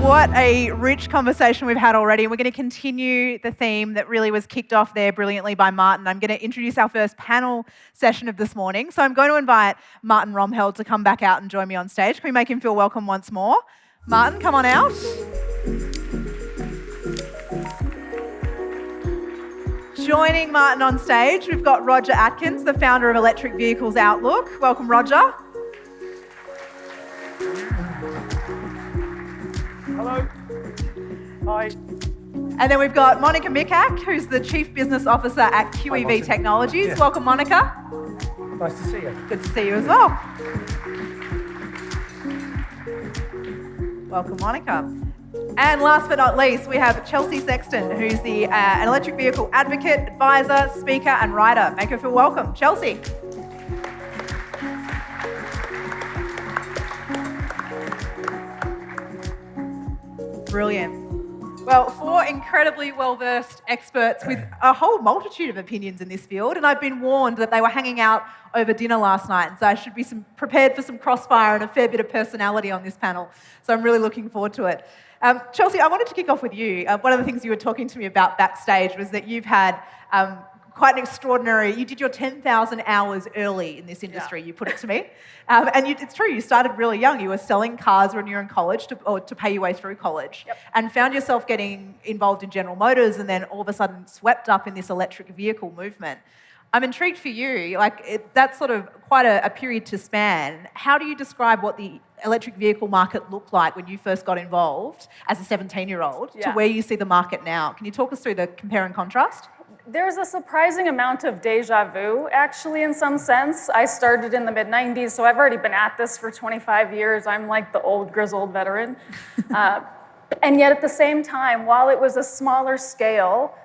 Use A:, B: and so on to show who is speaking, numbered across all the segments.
A: What a rich conversation we've had already, and we're going to continue the theme that really was kicked off there brilliantly by Martin. I'm going to introduce our first panel session of this morning. So I'm going to invite Martin Roemheld to come back out and join me on stage. Can we make him feel welcome once more? Martin, come on out. Joining Martin on stage, we've got Roger Atkins, the founder of Electric Vehicles Outlook. Welcome, Roger.
B: Hello. Hi.
A: And then we've got Monika Mikac, who's the Chief Business Officer at QEV Technologies.
B: Yeah.
A: Welcome, Monika.
B: Nice to see you.
A: Good to see you as well. Welcome, Monika. And last but not least, we have Chelsea Sexton, who's an electric vehicle advocate, advisor, speaker, and writer. Make her feel welcome. Chelsea. Brilliant. Well, four incredibly well-versed experts with a whole multitude of opinions in this field, and I've been warned that they were hanging out over dinner last night, and so I should be prepared for some crossfire and a fair bit of personality on this panel, so I'm really looking forward to it. Chelsea, I wanted to kick off with you. One of the things you were talking to me about backstage was that you've had quite an extraordinary, you did your 10,000 hours early in this industry, you put it to me. And it's true, you started really young. You were selling cars when you were in college to pay your way through college, and found yourself getting involved in General Motors and then all of a sudden swept up in this electric vehicle movement. I'm intrigued for you, that's sort of quite a period to span. How do you describe what the electric vehicle market looked like when you first got involved as a 17-year-old to where you see the market now? Can you talk us through the compare and contrast?
C: There's a surprising amount of deja vu, actually, in some sense. I started in the mid-90s, so I've already been at this for 25 years. I'm like the old, grizzled veteran. And yet, at the same time, while it was a smaller scale,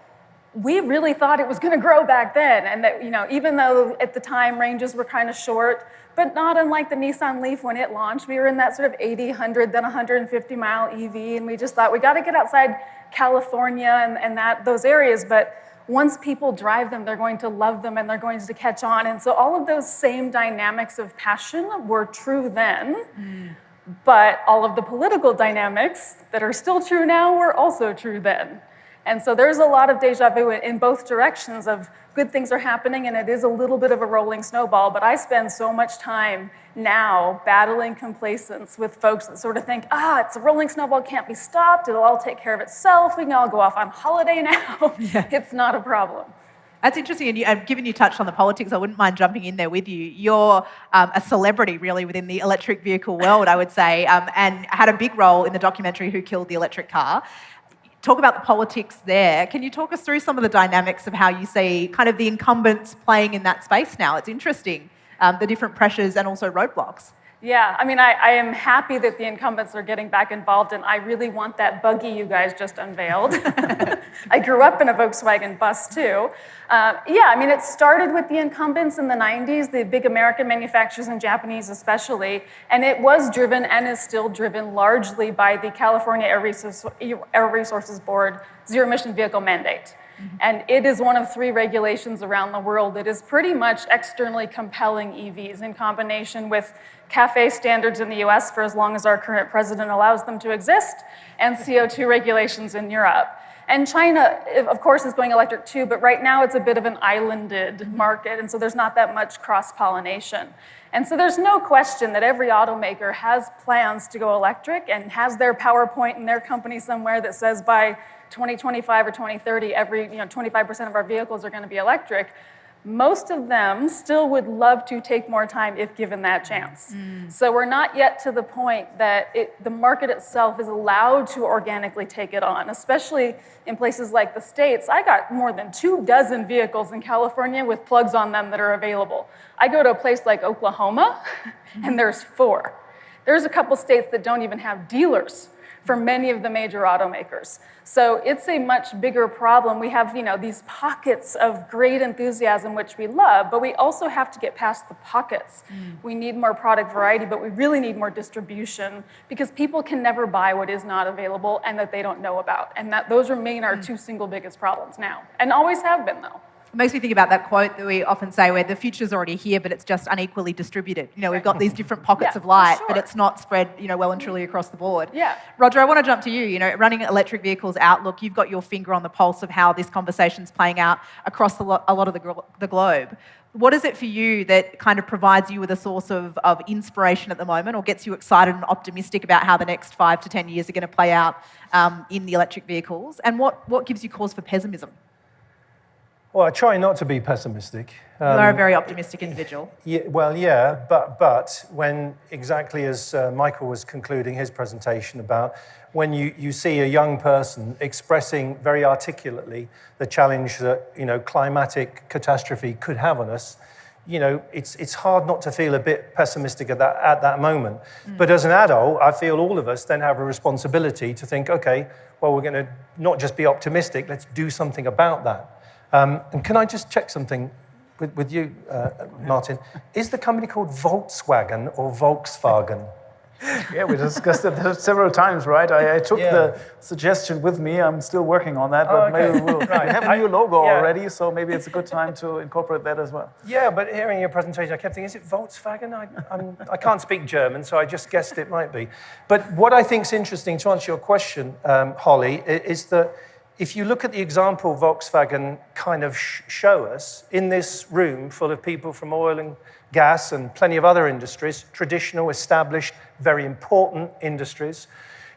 C: we really thought it was going to grow back then. And that, even though at the time ranges were kind of short, but not unlike the Nissan Leaf when it launched, we were in that sort of 80, 100, then 150-mile EV, and we just thought we got to get outside California and those areas. But once people drive them, they're going to love them and they're going to catch on. And so all of those same dynamics of passion were true then, but all of the political dynamics that are still true now were also true then. And so there's a lot of deja vu in both directions of good things are happening, and it is a little bit of a rolling snowball, but I spend so much time now battling complacence with folks that sort of think, it's a rolling snowball, can't be stopped, it'll all take care of itself, we can all go off on holiday now. It's not a problem.
A: That's interesting, and given you touched on the politics, I wouldn't mind jumping in there with you. You're a celebrity, really, within the electric vehicle world, I would say, and had a big role in the documentary Who Killed the Electric Car. Talk about the politics there. Can you talk us through some of the dynamics of how you see kind of the incumbents playing in that space now? It's interesting, the different pressures and also roadblocks.
C: Yeah, I mean, I am happy that the incumbents are getting back involved, and I really want that buggy you guys just unveiled. I grew up in a Volkswagen bus, too. I mean, it started with the incumbents in the 90s, the big American manufacturers and Japanese especially, and it was driven and is still driven largely by the California Air Resources Board zero-emission vehicle mandate. And it is one of 3 regulations around the world that is pretty much externally compelling EVs in combination with CAFE standards in the US for as long as our current president allows them to exist, and CO2 regulations in Europe. And China, of course, is going electric too, but right now it's a bit of an islanded market, and so there's not that much cross-pollination. And so there's no question that every automaker has plans to go electric and has their PowerPoint in their company somewhere that says by 2025 or 2030, 25% of our vehicles are going to be electric. Most of them still would love to take more time if given that chance. So we're not yet to the point that the market itself is allowed to organically take it on, especially in places like the States. I got more than 24 vehicles in California with plugs on them that are available. I go to a place like Oklahoma, and there's 4. There's a couple states that don't even have dealers for many of the major automakers. So it's a much bigger problem. We have, these pockets of great enthusiasm, which we love, but we also have to get past the pockets. We need more product variety, but we really need more distribution because people can never buy what is not available and that they don't know about. And those remain our 2 single biggest problems now, and always have been, though.
A: It makes me think about that quote that we often say where the future's already here, but it's just unequally distributed. We've got these different pockets of light, but it's not spread, well and truly across the board.
C: Yeah.
A: Roger, I want to jump to you. Running electric vehicles outlook, you've got your finger on the pulse of how this conversation's playing out across a lot of the globe. What is it for you that kind of provides you with a source of inspiration at the moment, or gets you excited and optimistic about how the next 5 to 10 years are going to play out in the electric vehicles? And what gives you cause for pessimism?
B: Well, I try not to be pessimistic.
A: You are a very optimistic individual.
B: But when, exactly as Michael was concluding his presentation about, when you see a young person expressing very articulately the challenge that, climatic catastrophe could have on us, it's hard not to feel a bit pessimistic at that moment. But as an adult, I feel all of us then have a responsibility to think, okay, well, we're going to not just be optimistic, let's do something about that. And can I just check something with you, Martin? Is the company called Volkswagen or Volkswagen?
D: Yeah, we discussed it several times, right? I took the suggestion with me. I'm still working on that, but maybe we have a new logo already, so maybe it's a good time to incorporate that as well.
B: Yeah, but hearing your presentation, I kept thinking, is it Volkswagen? I can't speak German, so I just guessed it might be. But what I think is interesting, to answer your question, Holly, is that if you look at the example Volkswagen kind of show us in this room full of people from oil and gas and plenty of other industries, traditional, established, very important industries,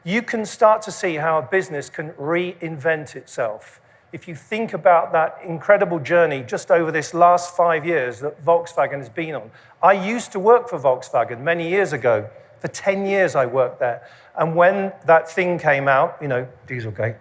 B: you can start to see how a business can reinvent itself. If you think about that incredible journey just over this last 5 years that Volkswagen has been on. I used to work for Volkswagen many years ago. For 10 years I worked there. And when that thing came out, Dieselgate.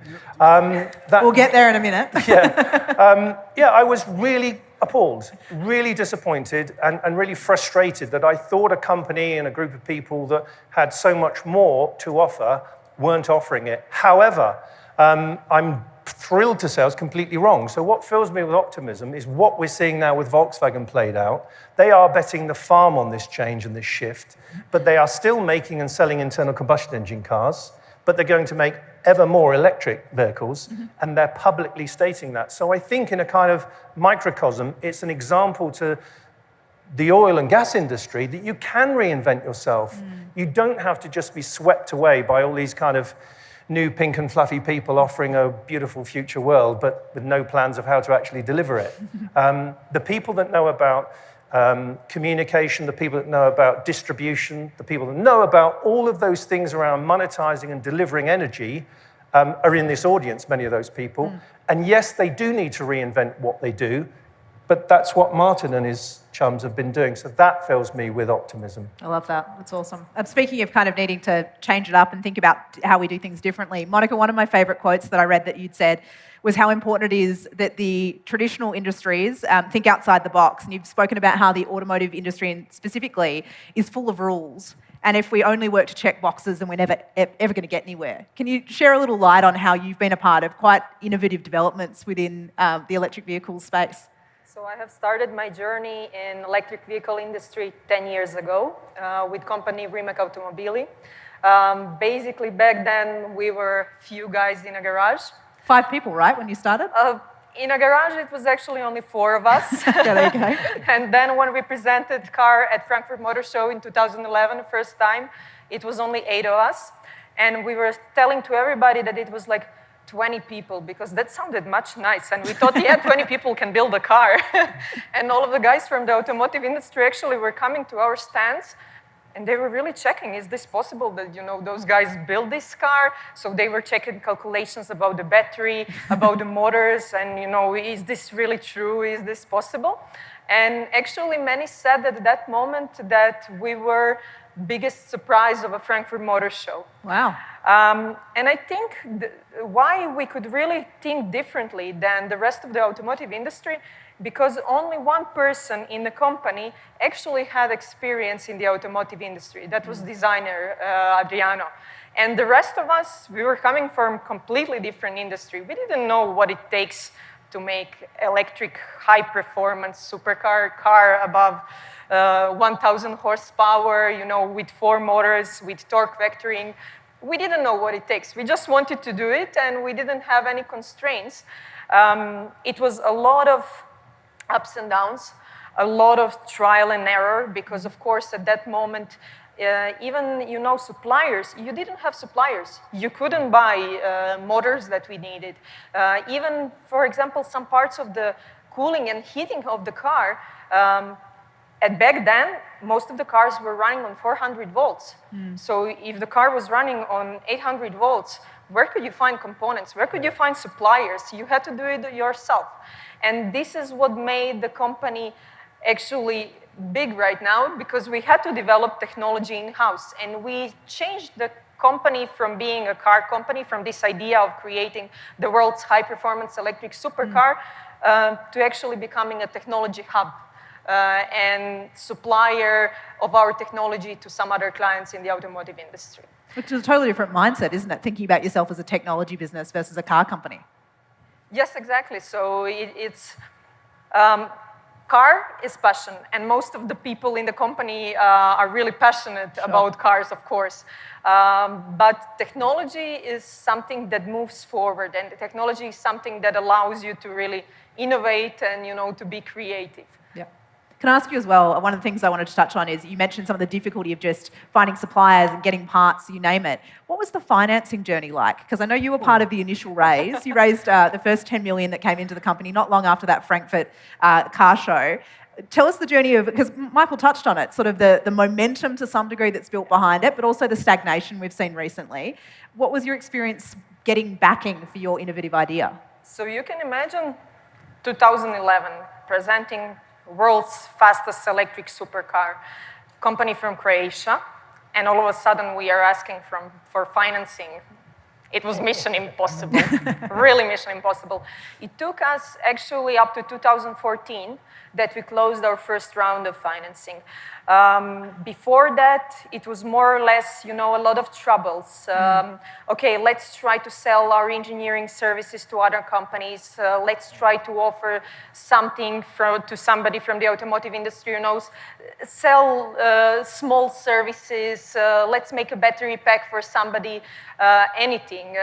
A: We'll get there in a minute.
B: I was really appalled, really disappointed, and really frustrated that I thought a company and a group of people that had so much more to offer weren't offering it. However, I'm thrilled to say I was completely wrong. So what fills me with optimism is what we're seeing now with Volkswagen played out. They are betting the farm on this change and this shift, but they are still making and selling internal combustion engine cars, but they're going to make ever more electric vehicles, and they're publicly stating that. So I think in a kind of microcosm, it's an example to the oil and gas industry that you can reinvent yourself. You don't have to just be swept away by all these kind of new pink and fluffy people offering a beautiful future world, but with no plans of how to actually deliver it. The people that know about communication, the people that know about distribution, the people that know about all of those things around monetizing and delivering energy are in this audience, many of those people. And yes, they do need to reinvent what they do, but that's what Martin and his chums have been doing. So that fills me with optimism.
A: I love that. That's awesome. Speaking of kind of needing to change it up and think about how we do things differently, Monika, one of my favourite quotes that I read that you'd said was how important it is that the traditional industries think outside the box. And you've spoken about how the automotive industry specifically is full of rules. And if we only work to check boxes, then we're never ever going to get anywhere. Can you share a little light on how you've been a part of quite innovative developments within the electric vehicle space?
E: So I have started my journey in electric vehicle industry 10 years ago with company Rimac Automobili. Basically, back then, we were few guys in a garage.
A: 5 people, right, when you started?
E: In a garage, it was actually only 4 of us.
A: Yeah, there you go.
E: And then when we presented car at Frankfurt Motor Show in 2011, first time, it was only 8 of us. And we were telling to everybody that it was like 20 people, because that sounded much nice. And we thought, yeah, 20 people can build a car. And all of the guys from the automotive industry actually were coming to our stands, and they were really checking, is this possible that, those guys build this car? So they were checking calculations about the battery, about the motors, and, is this really true? Is this possible? And actually, many said at that moment that we were biggest surprise of a Frankfurt Motor Show.
A: Wow.
E: And I think why we could really think differently than the rest of the automotive industry, because only one person in the company actually had experience in the automotive industry. That was designer Adriano. And the rest of us, we were coming from completely different industry. We didn't know what it takes to make electric high-performance supercar car above 1,000 horsepower, with 4 motors, with torque vectoring. We didn't know what it takes. We just wanted to do it, and we didn't have any constraints. It was a lot of ups and downs, a lot of trial and error, because of course at that moment, even, suppliers, you didn't have suppliers. You couldn't buy motors that we needed. Even, for example, some parts of the cooling and heating of the car, back then, most of the cars were running on 400 volts. So if the car was running on 800 volts, where could you find components? Where could you find suppliers? You had to do it yourself. And this is what made the company actually big right now, because we had to develop technology in-house. And we changed the company from being a car company, from this idea of creating the world's high-performance electric supercar, to actually becoming a technology hub and supplier of our technology to some other clients in the automotive industry.
A: Which is a totally different mindset, isn't it? Thinking about yourself as a technology business versus a car company.
E: Yes, exactly. So it's car is passion, and most of the people in the company are really passionate about cars, of course. But technology is something that moves forward, and the technology is something that allows you to really innovate and to be creative.
A: Yeah. Can I ask you as well, one of the things I wanted to touch on is you mentioned some of the difficulty of just finding suppliers and getting parts, you name it. What was the financing journey like? Because I know you were part of the initial raise. You raised the first 10 million that came into the company not long after that Frankfurt car show. Tell us the journey of, because Michael touched on it, sort of the momentum to some degree that's built behind it, but also the stagnation we've seen recently. What was your experience getting backing for your innovative idea?
E: So you can imagine 2011 presenting world's fastest electric supercar, company from Croatia, and all of a sudden we are asking for financing. It was mission impossible, really mission impossible. It took us actually up to 2014 that we closed our first round of financing. Before that, it was more or less, a lot of troubles. Okay, let's try to sell our engineering services to other companies. Let's try to offer something to somebody from the automotive industry who knows. Sell small services. Let's make a battery pack for somebody. Anything.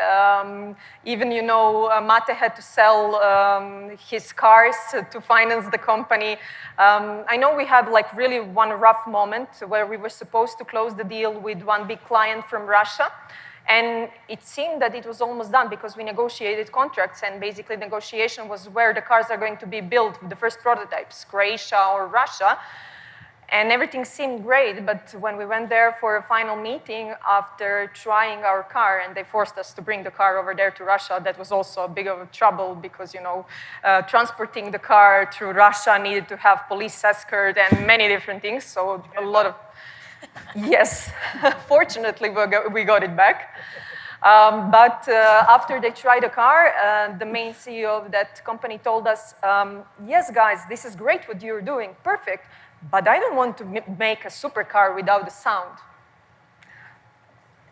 E: Even, Mate had to sell his cars to finance the company. I know we had really one rough moment where we were supposed to close the deal with one big client from Russia. And it seemed that it was almost done because we negotiated contracts, and basically negotiation was where the cars are going to be built, the first prototypes, Croatia or Russia. And everything seemed great, but when we went there for a final meeting after trying our car, and they forced us to bring the car over there to Russia, that was also a big of a trouble because, transporting the car through Russia needed to have police escort and many different things, so a lot of... Yes, fortunately we got it back. But after they tried the car, the main CEO of that company told us, yes, guys, this is great what you're doing, perfect, but I don't want to make a supercar without the sound.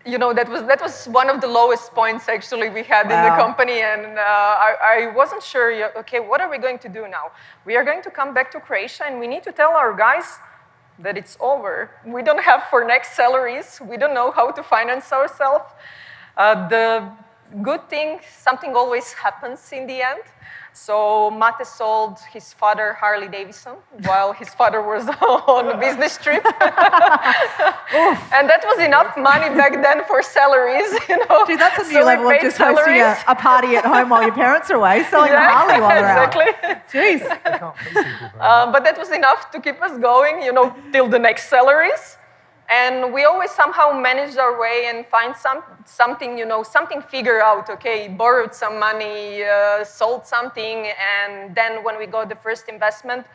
E: That was one of the lowest points actually we had in the company, and I wasn't sure, okay, what are we going to do now? We are going to come back to Croatia and we need to tell our guys that it's over. We don't have for next salaries. We don't know how to finance ourselves. The good thing, something always happens in the end. So Mate sold his father Harley Davidson while his father was on a business trip. And that was enough money back then for salaries,
A: Dude, that's a new level of just hosting a party at home while your parents are away, selling a Harley while they're out. Jeez.
E: But that was enough to keep us going, till the next salaries. And we always somehow managed our way and find something figure out, okay, borrowed some money, sold something, and then when we got the first investment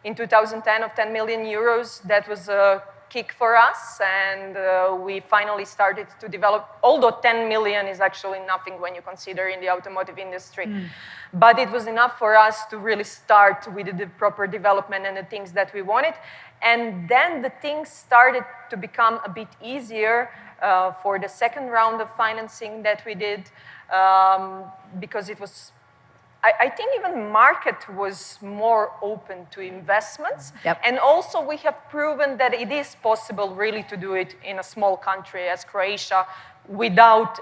E: in 2010 of 10 million euros, that was a kick for us, and we finally started to develop, although 10 million is actually nothing when you consider in the automotive industry. But it was enough for us to really start with the proper development and the things that we wanted. And then the things started to become a bit easier for the second round of financing that we did, because it was, I think even market was more open to investments.
A: Yep.
E: And also we have proven that it is possible really to do it in a small country as Croatia without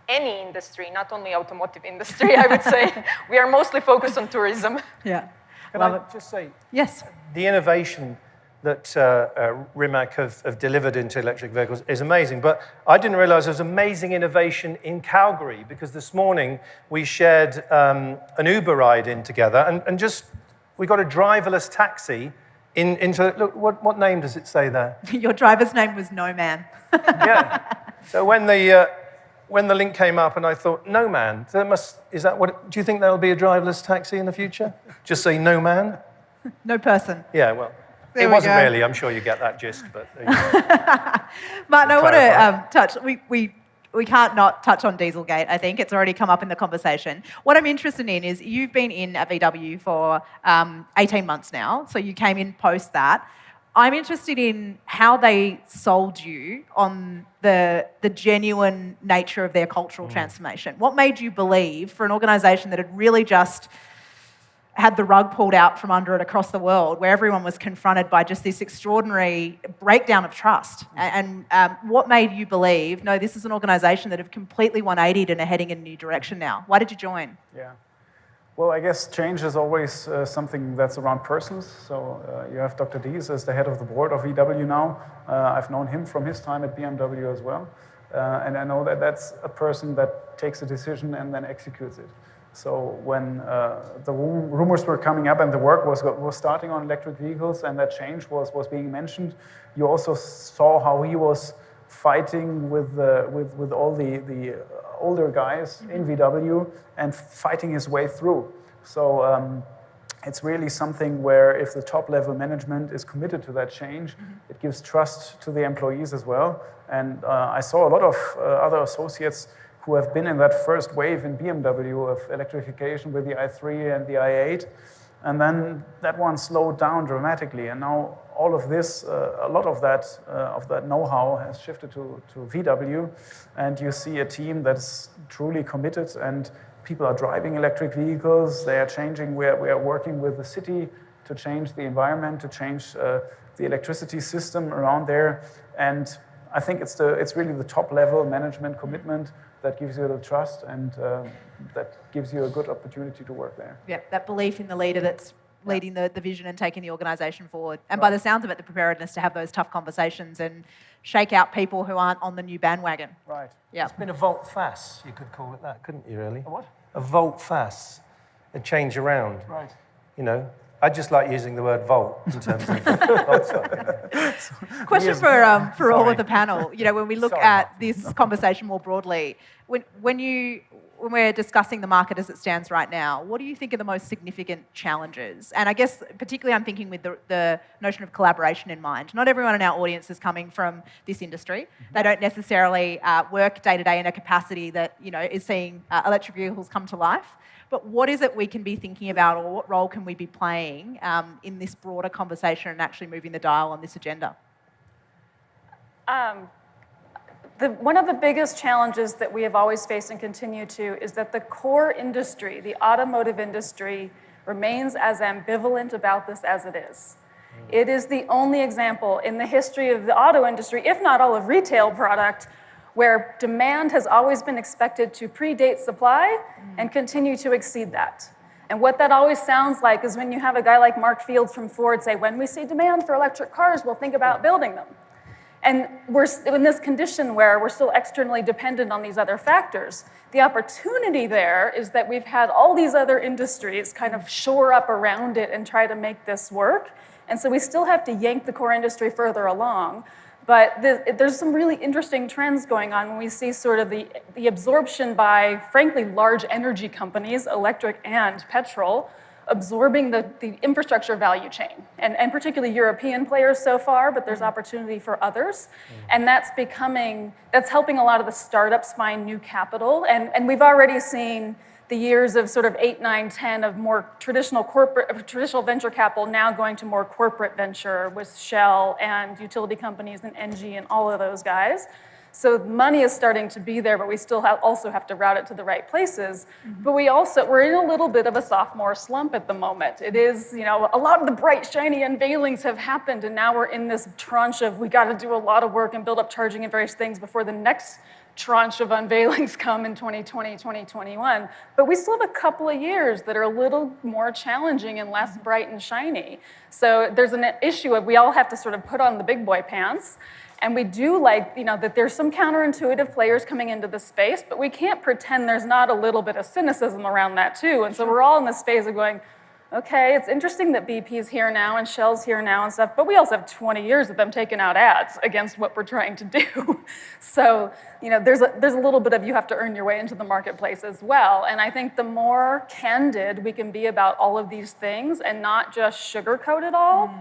E: any industry, not only automotive industry, I would say. We are mostly focused on tourism.
A: Yeah.
B: Can I just say,
A: yes,
B: the innovation that Rimac have delivered into electric vehicles is amazing. But I didn't realize there was amazing innovation in Calgary, because this morning we shared an Uber ride in together, and just we got a driverless taxi into, look, what name does it say there?
A: Your driver's name was No Man.
B: Yeah. So when the link came up, and I thought, No Man, do you think there'll be a driverless taxi in the future? Just say No Man?
A: No person.
B: Yeah, well.
A: There
B: it
A: we
B: wasn't
A: go.
B: really. I'm sure you get that gist, but
A: Martin, I want to touch. We can't not touch on Dieselgate. I think it's already come up in the conversation. What I'm interested in is you've been in at VW for 18 months now, so you came in post that. I'm interested in how they sold you on the genuine nature of their cultural transformation. What made you believe, for an organisation that had really just had the rug pulled out from under it across the world, where everyone was confronted by just this extraordinary breakdown of trust. And what made you believe, no, this is an organisation that have completely 180'd and are heading in a new direction now? Why did you join?
D: Yeah. Well, I guess change is always something that's around persons. So you have Dr. Dies as the head of the board of VW now. I've known him from his time at BMW as well. And I know that that's a person that takes a decision and then executes it. So when the rumors were coming up and the work was starting on electric vehicles and that change was being mentioned, you also saw how he was fighting with all the older guys in VW and fighting his way through. So it's really something where if the top level management is committed to that change, it gives trust to the employees as well. And I saw a lot of other associates who have been in that first wave in BMW of electrification with the i3 and the i8. And then that one slowed down dramatically. And now all of this, a lot of that know-how has shifted to VW. And you see a team that's truly committed, and people are driving electric vehicles. They are changing. We are working with the city to change the environment, to change the electricity system around there. And I think it's really the top level management commitment that gives you the trust, and that gives you a good opportunity to work there.
A: Yeah, that belief in the leader that's leading the vision and taking the organisation forward. And by the sounds of it, the preparedness to have those tough conversations and shake out people who aren't on the new bandwagon.
D: Right.
A: Yeah.
B: It's been a volte-face, you could call it that, couldn't you, really?
D: A what?
B: A volte-face, a change around.
D: Right.
B: You know, I just like using the word volt in terms of Volkswagen.
A: Question for all of the panel. You know, when we look at this conversation more broadly, when we're discussing the market as it stands right now, what do you think are the most significant challenges? And I guess particularly I'm thinking with the notion of collaboration in mind. Not everyone in our audience is coming from this industry. They don't necessarily work day to day in a capacity that, you know, is seeing electric vehicles come to life. But what is it we can be thinking about, or what role can we be playing in this broader conversation and actually moving the dial on this agenda?
C: One of the biggest challenges that we have always faced and continue to is that the core industry, the automotive industry, remains as ambivalent about this as it is. It is the only example in the history of the auto industry, if not all of retail product, where demand has always been expected to predate supply and continue to exceed that. And what that always sounds like is when you have a guy like Mark Fields from Ford say, when we see demand for electric cars, we'll think about building them. And we're in this condition where we're still externally dependent on these other factors. The opportunity there is that we've had all these other industries kind of shore up around it and try to make this work. And so we still have to yank the core industry further along. But there's some really interesting trends going on when we see sort of the absorption by, frankly, large energy companies, electric and petrol, absorbing the infrastructure value chain, and particularly European players so far, but there's opportunity for others. And that's helping a lot of the startups find new capital. And we've already seen the years of sort of 8, 9, 10 of more traditional venture capital now going to more corporate venture with Shell and utility companies and Engie and all of those guys. So money is starting to be there, but we still also have to route it to the right places. But we're in a little bit of a sophomore slump at the moment. It is, you know, a lot of the bright, shiny unveilings have happened, and now we're in this tranche of we got to do a lot of work and build up charging and various things before the next tranche of unveilings come in 2020, 2021, but we still have a couple of years that are a little more challenging and less bright and shiny. So there's an issue of we all have to sort of put on the big boy pants, and we do like, that there's some counterintuitive players coming into the space, but we can't pretend there's not a little bit of cynicism around that too. And so we're all in this phase of going, okay, it's interesting that BP's here now and Shell's here now and stuff, but we also have 20 years of them taking out ads against what we're trying to do. So, there's a little bit of you have to earn your way into the marketplace as well. And I think the more candid we can be about all of these things and not just sugarcoat it all,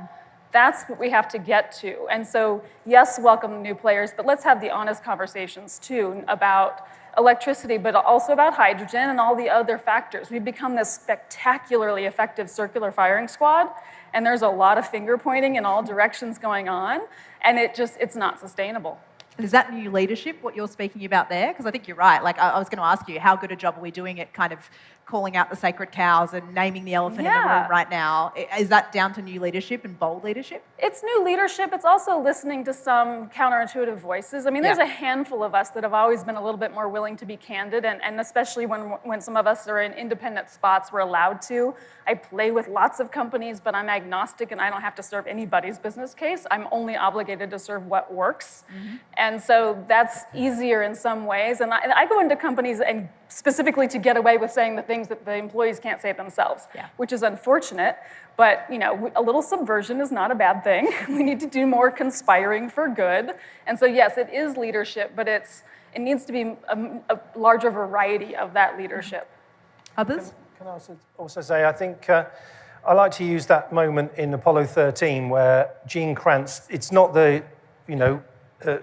C: that's what we have to get to. And so, yes, welcome new players, but let's have the honest conversations too about electricity, but also about hydrogen and all the other factors. We've become this spectacularly effective circular firing squad, and there's a lot of finger pointing in all directions going on, and it's not sustainable.
A: And is that new leadership, what you're speaking about there? Because I think you're right. Like, I was going to ask you, how good a job are we doing at kind of calling out the sacred cows and naming the elephant in the room right now? Is that down to new leadership and bold leadership?
C: It's new leadership. It's also listening to some counterintuitive voices. I mean, there's a handful of us that have always been a little bit more willing to be candid, and especially when some of us are in independent spots, we're allowed to. I play with lots of companies, but I'm agnostic and I don't have to serve anybody's business case. I'm only obligated to serve what works. And so that's easier in some ways. And I go into companies and specifically to get away with saying the things that the employees can't say themselves, which is unfortunate. But a little subversion is not a bad thing. We need to do more conspiring for good. And so yes, it is leadership, but it needs to be a larger variety of that leadership.
A: Others?
B: Can I also say, I think I like to use that moment in Apollo 13 where Gene Kranz, it's not the,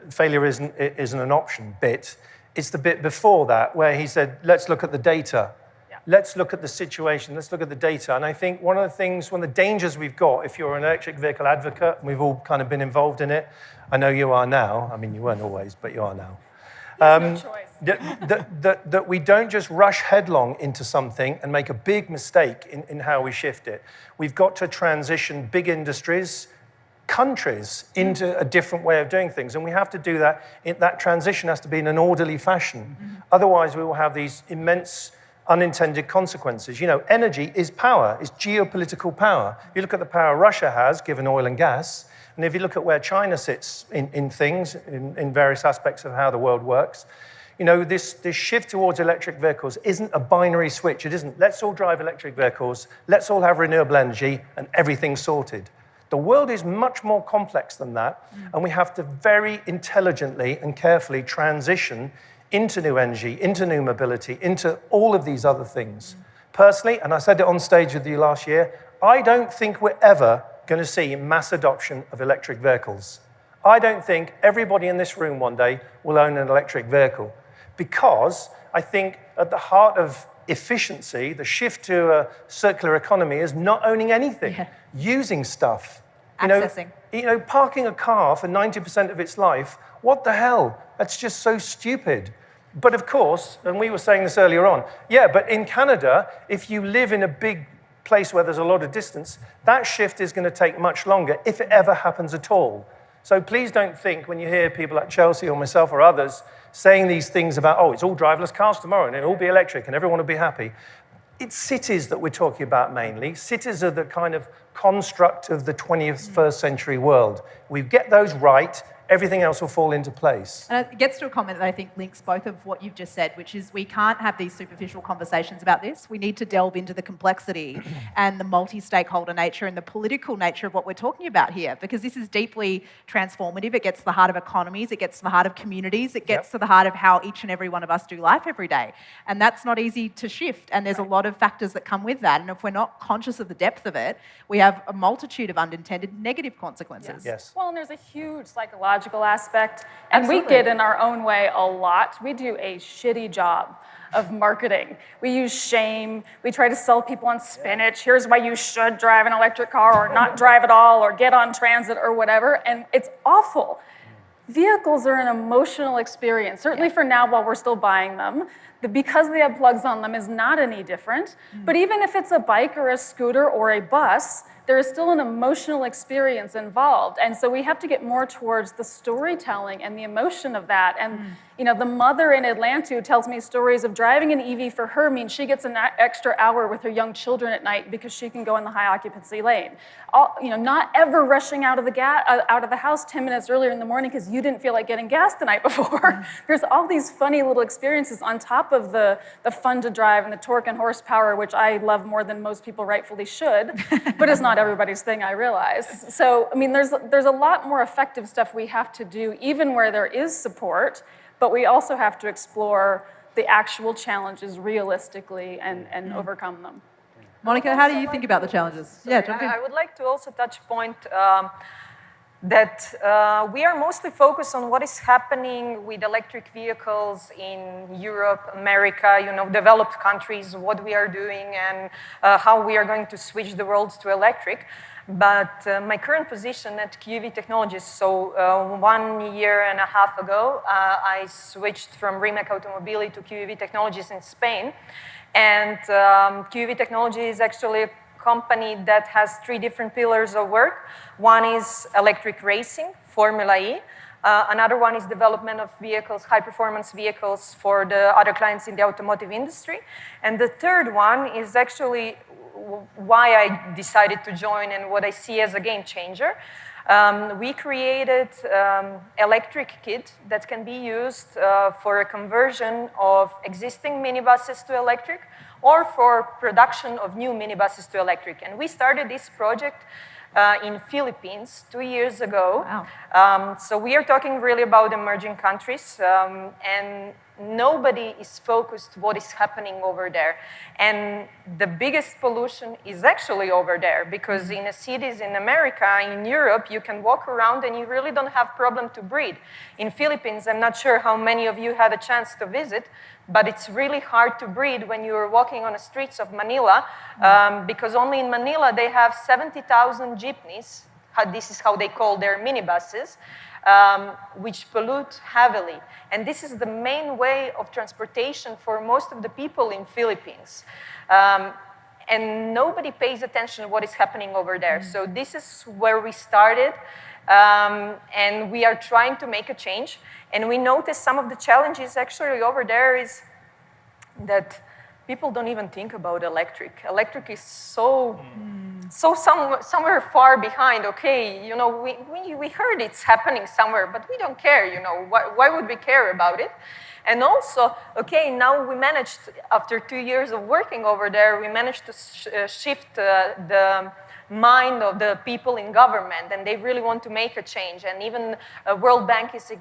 B: failure isn't an option bit. It's the bit before that where he said, let's look at the data. Yeah. Let's look at the situation. Let's look at the data. And I think one of the dangers we've got, if you're an electric vehicle advocate, and we've all kind of been involved in it, I know you are now. I mean, you weren't always, but you are now.
C: No choice.
B: That we don't just rush headlong into something and make a big mistake in how we shift it. We've got to transition big industries, countries into a different way of doing things. And we have to do that. That transition has to be in an orderly fashion. Otherwise, we will have these immense unintended consequences. Energy is power, it's geopolitical power. You look at the power Russia has, given oil and gas, and if you look at where China sits in things, in various aspects of how the world works, this shift towards electric vehicles isn't a binary switch. It isn't, let's all drive electric vehicles, let's all have renewable energy, and everything's sorted. The world is much more complex than that, and we have to very intelligently and carefully transition into new energy, into new mobility, into all of these other things. Personally, and I said it on stage with you last year, I don't think we're ever going to see mass adoption of electric vehicles. I don't think everybody in this room one day will own an electric vehicle, because I think at the heart of efficiency, the shift to a circular economy is not owning anything, using stuff.
A: Accessing.
B: Parking a car for 90% of its life, what the hell? That's just so stupid. But of course, and we were saying this earlier on, but in Canada, if you live in a big place where there's a lot of distance, that shift is going to take much longer, if it ever happens at all. So please don't think when you hear people like Chelsea or myself or others saying these things about, it's all driverless cars tomorrow and it'll all be electric and everyone will be happy. It's cities that we're talking about mainly. Cities are the kind of construct of the 21st century world. We get those right, everything else will fall into place.
A: And it gets to a comment that I think links both of what you've just said, which is we can't have these superficial conversations about this. We need to delve into the complexity and the multi-stakeholder nature and the political nature of what we're talking about here, because this is deeply transformative. It gets to the heart of economies, it gets to the heart of communities, it gets to the heart of how each and every one of us do life every day. And that's not easy to shift, and there's a lot of factors that come with that. And if we're not conscious of the depth of it, we have a multitude of unintended negative consequences.
B: Yes.
C: Well, and there's a huge psychological aspect, and we get in our own way a lot. We do a shitty job of marketing. We use shame. We try to sell people on spinach. Here's why you should drive an electric car or not drive at all or get on transit or whatever, and it's awful. Vehicles are an emotional experience, certainly for now while we're still buying them. Because they have plugs on them is not any different. But even if it's a bike or a scooter or a bus, there is still an emotional experience involved. And so we have to get more towards the storytelling and the emotion of that. And the mother in Atlanta who tells me stories of driving an EV for her means she gets an extra hour with her young children at night because she can go in the high occupancy lane. Not ever rushing out of the house 10 minutes earlier in the morning because you didn't feel like getting gas the night before. There's all these funny little experiences on top of the fun to drive and the torque and horsepower, which I love more than most people rightfully should, but it's not everybody's thing, I realize. So, there's a lot more effective stuff we have to do, even where there is support, but we also have to explore the actual challenges realistically and overcome them.
A: Monika, how do you think about the challenges?
E: Sorry,
A: Jump in.
E: I would like to also touch point that we are mostly focused on what is happening with electric vehicles in Europe, America, developed countries, what we are doing and how we are going to switch the world to electric. But my current position at QEV Technologies, so 1.5 years ago, I switched from Rimac Automobili to QEV Technologies in Spain. And QEV Technology is actually a company that has 3 different pillars of work. One is electric racing, Formula E. Another one is development of vehicles, high-performance vehicles for the other clients in the automotive industry. And the third one is actually why I decided to join and what I see as a game changer. We created electric kit that can be used for a conversion of existing minibuses to electric or for production of new minibuses to electric. And we started this project in Philippines 2 years ago.
A: Wow.
E: So we are talking really about emerging countries, and nobody is focused what is happening over there. And the biggest pollution is actually over there, because in the cities in America, in Europe, you can walk around and you really don't have problem to breathe. In Philippines, I'm not sure how many of you had a chance to visit, but it's really hard to breathe when you're walking on the streets of Manila, because only in Manila they have 70,000 jeepneys. This is how they call their minibuses, which pollute heavily. And this is the main way of transportation for most of the people in Philippines. And nobody pays attention to what is happening over there. So this is where we started, and we are trying to make a change. And we noticed some of the challenges actually over there is that people don't even think about electric. Electric is somewhere far behind. Okay, we heard it's happening somewhere, but we don't care. Why would we care about it? And also, okay, now we managed, after 2 years of working over there, we managed to shift the mind of the people in government, and they really want to make a change. And even World Bank is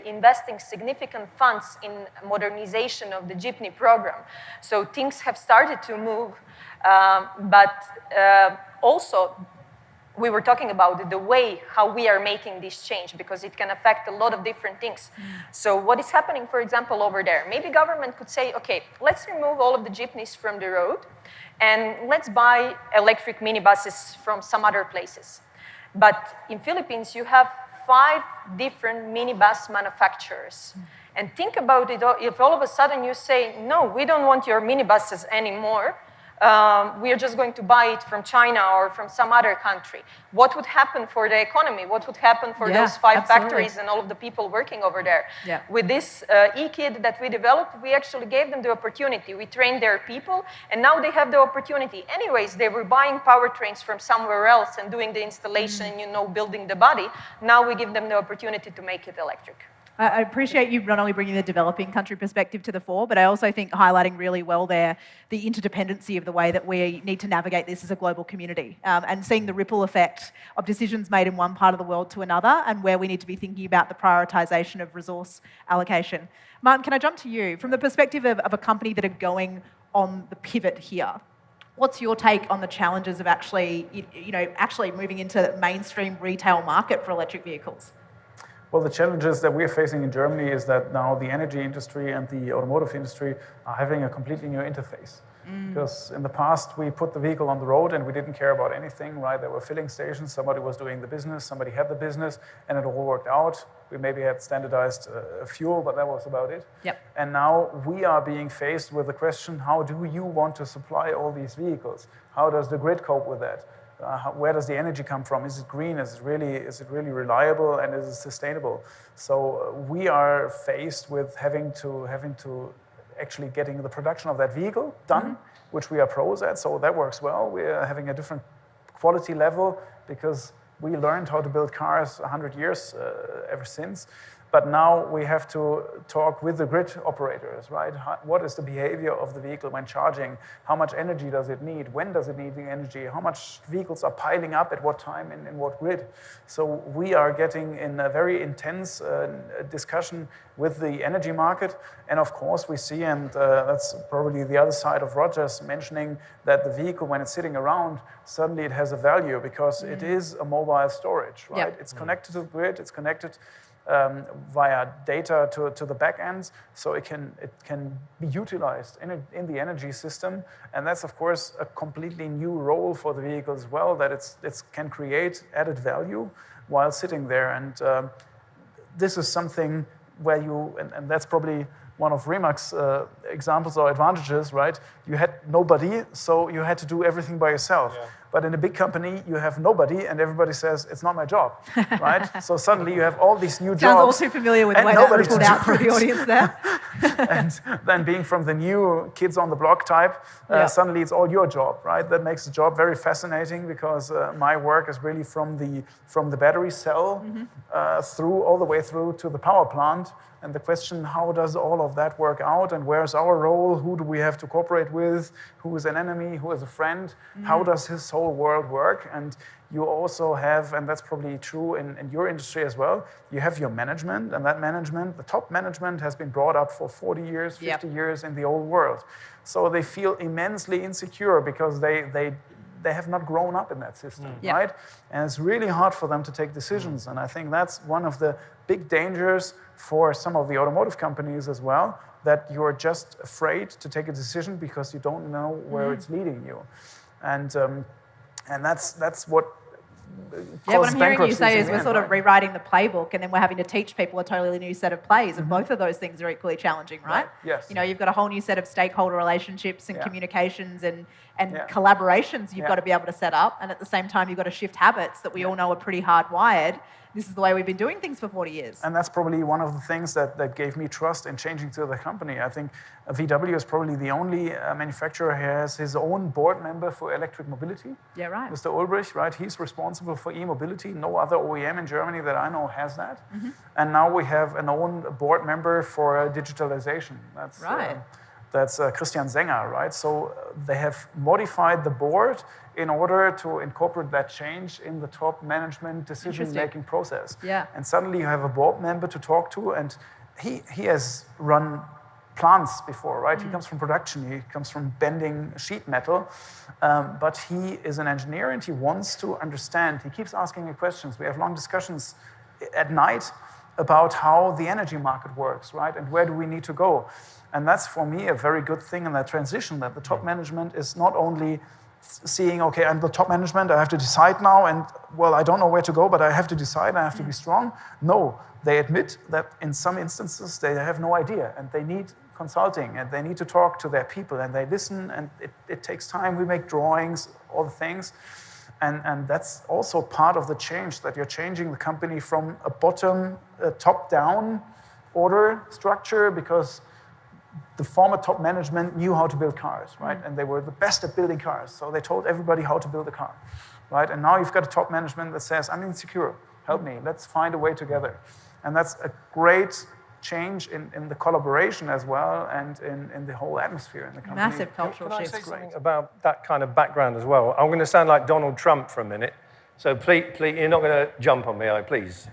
E: investing significant funds in modernization of the jeepney program. So things have started to move, but also we were talking about the way how we are making this change, because it can affect a lot of different things. So what is happening, for example, over there? Maybe government could say, okay, let's remove all of the jeepneys from the road, and let's buy electric minibuses from some other places. But in Philippines, you have 5 different minibus manufacturers. And think about it, if all of a sudden you say, no, we don't want your minibuses anymore, we are just going to buy it from China or from some other country. What would happen for the economy? What would happen for those 5 factories and all of the people working over there?
A: Yeah.
E: With this e-kit that we developed, we actually gave them the opportunity. We trained their people, and now they have the opportunity. Anyways, they were buying powertrains from somewhere else and doing the installation, building the body. Now we give them the opportunity to make it electric.
A: I appreciate you not only bringing the developing country perspective to the fore, but I also think highlighting really well there the interdependency of the way that we need to navigate this as a global community, and seeing the ripple effect of decisions made in one part of the world to another, and where we need to be thinking about the prioritisation of resource allocation. Martin, can I jump to you? From the perspective of a company that are going on the pivot here, what's your take on the challenges of actually moving into the mainstream retail market for electric vehicles?
D: Well, the challenges that we're facing in Germany is that now the energy industry and the automotive industry are having a completely new interface. Because in the past, we put the vehicle on the road and we didn't care about anything, right? There were filling stations, somebody was doing the business, somebody had the business, and it all worked out. We maybe had standardized fuel, but that was about it.
A: Yep.
D: And now we are being faced with the question, how do you want to supply all these vehicles? How does the grid cope with that? Where does the energy come from? Is it green? Is it really reliable? And is it sustainable? So we are faced with having to actually getting the production of that vehicle done, which we are pros at. So that works well. We are having a different quality level because we learned how to build cars 100 years ever since. But now we have to talk with the grid operators, right? What is the behavior of the vehicle when charging? How much energy does it need? When does it need the energy? How much vehicles are piling up at what time and in what grid? So we are getting in a very intense discussion with the energy market. And of course we see, and that's probably the other side of Roger's mentioning, that the vehicle, when it's sitting around, suddenly it has a value because it is a mobile storage, right?
A: Yep.
D: It's connected to the grid, it's connected via data to the back ends, so it can be utilized in the energy system, and that's of course a completely new role for the vehicle as well, that it can create added value while sitting there, and this is something where you, and that's probably one of Rimac's examples or advantages, right? You had nobody, so you had to do everything by yourself. Yeah. But in a big company, you have nobody, and everybody says, it's not my job, right? So suddenly you have all these new jobs.
A: Sounds all too familiar with the way that rippled out through the audience there.
D: And then being from the new kids on the block type, suddenly it's all your job, right? That makes the job very fascinating because my work is really from the battery cell all the way through to the power plant. And the question, how does all of that work out, and where's our role? Who do we have to cooperate with? Who is an enemy? Who is a friend? How does his whole world work? And you also have, and that's probably true in your industry as well, you have your management, and that management, the top management, has been brought up for 40 years, 50 years in the old world. So they feel immensely insecure because they have not grown up in that system, right? And it's really hard for them to take decisions. And I think that's one of the big dangers for some of the automotive companies as well, that you're just afraid to take a decision because you don't know where it's leading you. And that's what
A: what I'm hearing you say is we're sort of rewriting the playbook, and then we're having to teach people a totally new set of plays, and both of those things are equally challenging, right?
D: Yes.
A: You know, you've got a whole new set of stakeholder relationships and communications and collaborations you've got to be able to set up, and at the same time you've got to shift habits that we all know are pretty hardwired. This is the way we've been doing things for 40 years.
D: And that's probably one of the things that gave me trust in changing to the company. I think VW is probably the only manufacturer who has his own board member for electric mobility.
A: Yeah, right.
D: Mr. Ulbrich, right? He's responsible for eMobility. No other OEM in Germany that I know has that. And now we have an own board member for digitalization. That's
A: right.
D: That's Christian Sänger, right? So they have modified the board in order to incorporate that change in the top management decision-making process.
A: Yeah.
D: And suddenly you have a board member to talk to, and he has run plants before, right? He comes from production, he comes from bending sheet metal, but he is an engineer and he wants to understand. He keeps asking me questions. We have long discussions at night about how the energy market works, right? And where do we need to go? And that's, for me, a very good thing in that transition, that the top management is not only seeing, okay, I'm the top management, I have to decide now, and, well, I don't know where to go, but I have to decide, I have to be strong. No, they admit that in some instances they have no idea, and they need consulting, and they need to talk to their people, and they listen, and it takes time. We make drawings, all the things. And that's also part of the change, that you're changing the company from a top-down order structure, because the former top management knew how to build cars, right? And they were the best at building cars. So they told everybody how to build a car, right? And now you've got a top management that says, I'm insecure, help me, let's find a way together. And that's a great change in the collaboration as well, and in the whole atmosphere in the company.
A: Massive cultural shift.
B: Can I say something about that kind of background as well? I'm going to sound like Donald Trump for a minute, so please you're not going to jump on me, please.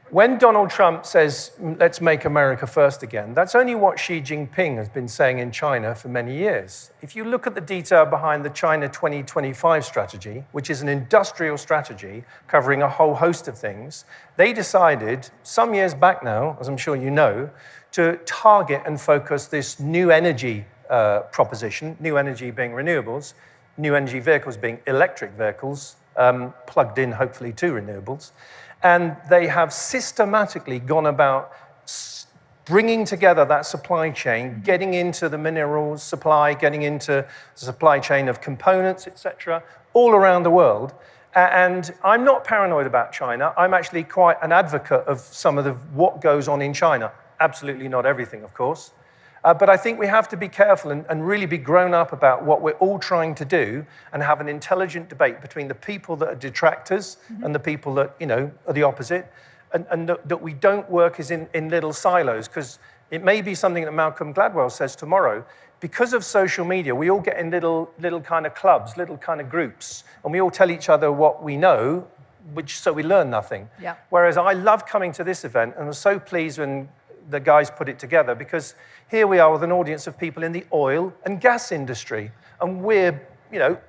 B: When Donald Trump says, let's make America first again, that's only what Xi Jinping has been saying in China for many years. If you look at the detail behind the China 2025 strategy, which is an industrial strategy covering a whole host of things, they decided some years back now, as I'm sure you know, to target and focus this new energy proposition, new energy being renewables, new energy vehicles being electric vehicles, plugged in hopefully to renewables. And they have systematically gone about bringing together that supply chain, getting into the minerals supply, getting into the supply chain of components, etc., all around the world. And I'm not paranoid about China. I'm actually quite an advocate of some of what goes on in China. Absolutely not everything, of course. But I think we have to be careful and really be grown up about what we're all trying to do and have an intelligent debate between the people that are detractors and the people that, are the opposite. And that we don't work as in little silos, because it may be something that Malcolm Gladwell says tomorrow. Because of social media, we all get in little kind of clubs, little kind of groups, and we all tell each other what we know, so we learn nothing.
A: Yeah.
B: Whereas I love coming to this event, and was so pleased when the guys put it together, because here we are with an audience of people in the oil and gas industry, and we're,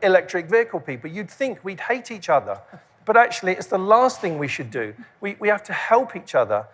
B: electric vehicle people. You'd think we'd hate each other. But actually, it's the last thing we should do. We have to help each other.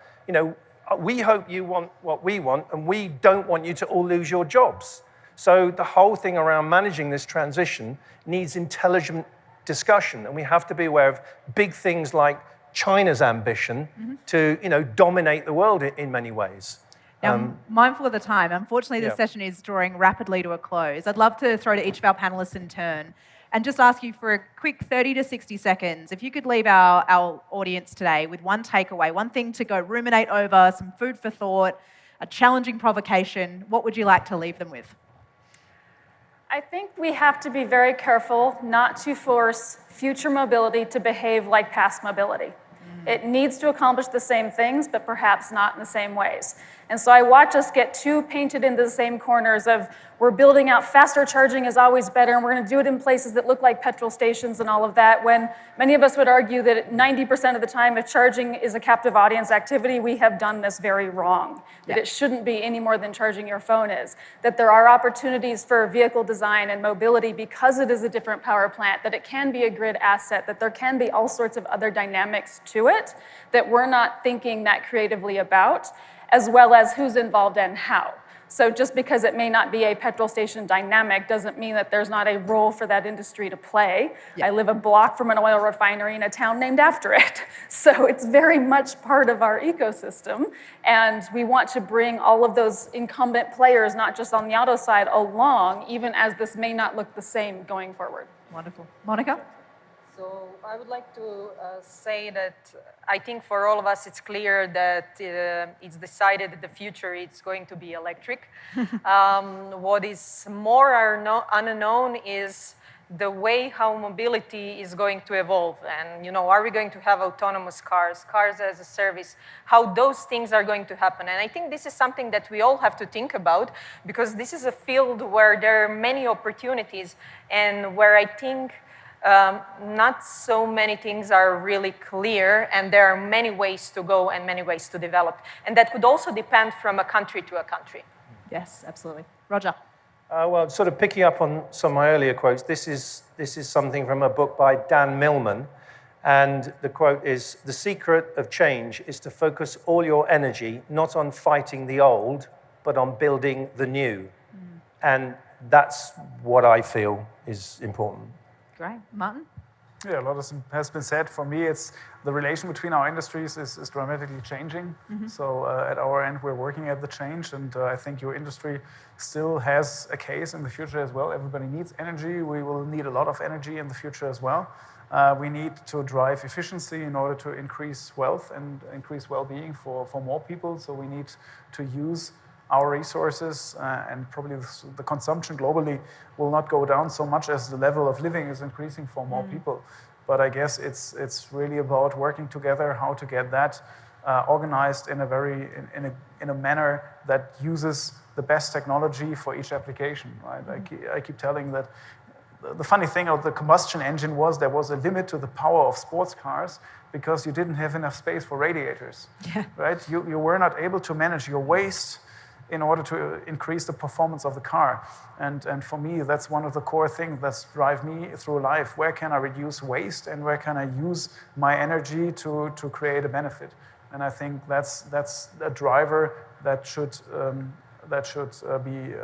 B: We hope you want what we want, and we don't want you to all lose your jobs. So the whole thing around managing this transition needs intelligent discussion, and we have to be aware of big things like China's ambition to, dominate the world in many ways.
A: Now, mindful of the time, unfortunately, this session is drawing rapidly to a close. I'd love to throw to each of our panelists in turn and just ask you for a quick 30 to 60 seconds, if you could leave our audience today with one takeaway, one thing to go ruminate over, some food for thought, a challenging provocation, what would you like to leave them with?
C: I think we have to be very careful not to force future mobility to behave like past mobility. It needs to accomplish the same things, but perhaps not in the same ways. And so I watch us get too painted into the same corners of we're building out faster charging is always better, and we're going to do it in places that look like petrol stations and all of that, when many of us would argue that 90% of the time, if charging is a captive audience activity, we have done this very wrong. That it shouldn't be any more than charging your phone is. That there are opportunities for vehicle design and mobility because it is a different power plant, that it can be a grid asset, that there can be all sorts of other dynamics to it that we're not thinking that creatively about, as well as who's involved and how. So just because it may not be a petrol station dynamic doesn't mean that there's not a role for that industry to play. I live a block from an oil refinery in a town named after it. So it's very much part of our ecosystem. And we want to bring all of those incumbent players, not just on the auto side, along, even as this may not look the same going forward.
A: Wonderful. Monika?
E: So I would like to say that I think for all of us it's clear that it's decided that the future is going to be electric. What is more unknown is the way how mobility is going to evolve. And, are we going to have autonomous cars, cars as a service, how those things are going to happen. And I think this is something that we all have to think about, because this is a field where there are many opportunities and where I think not so many things are really clear, and there are many ways to go and many ways to develop. And that could also depend from a country to a country.
A: Yes, absolutely. Roger?
B: Well, sort of picking up on some of my earlier quotes, this is something from a book by Dan Millman, and the quote is, "The secret of change is to focus all your energy not on fighting the old, but on building the new." And that's what I feel is important.
A: Great. Martin?
D: Yeah, a lot has been said. For me, it's the relation between our industries is dramatically changing. So at our end, we're working at the change, and I think your industry still has a case in the future as well. Everybody needs energy. We will need a lot of energy in the future as well. We need to drive efficiency in order to increase wealth and increase well-being for more people. So we need to use our resources, and probably the consumption globally will not go down so much as the level of living is increasing for more people. But I guess it's really about working together, how to get that organized in a manner that uses the best technology for each application. Right? I keep telling that the funny thing of the combustion engine was there was a limit to the power of sports cars because you didn't have enough space for radiators. Right? You were not able to manage your waste in order to increase the performance of the car. And for me, that's one of the core things that drive me through life. Where can I reduce waste, and where can I use my energy to create a benefit? And I think that's a driver that should be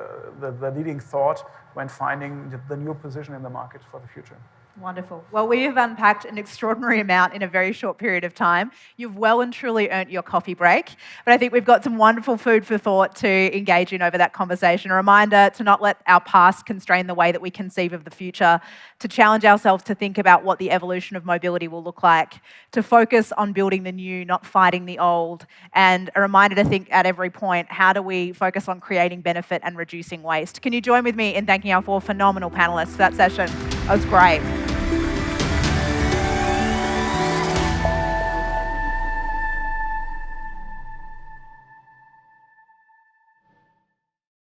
D: the leading thought when finding the new position in the market for the future.
A: Wonderful. Well, we have unpacked an extraordinary amount in a very short period of time. You've well and truly earned your coffee break, but I think we've got some wonderful food for thought to engage in over that conversation. A reminder to not let our past constrain the way that we conceive of the future, to challenge ourselves to think about what the evolution of mobility will look like, to focus on building the new, not fighting the old, and a reminder to think at every point, how do we focus on creating benefit and reducing waste? Can you join with me in thanking our 4 phenomenal panellists for that session? That was great.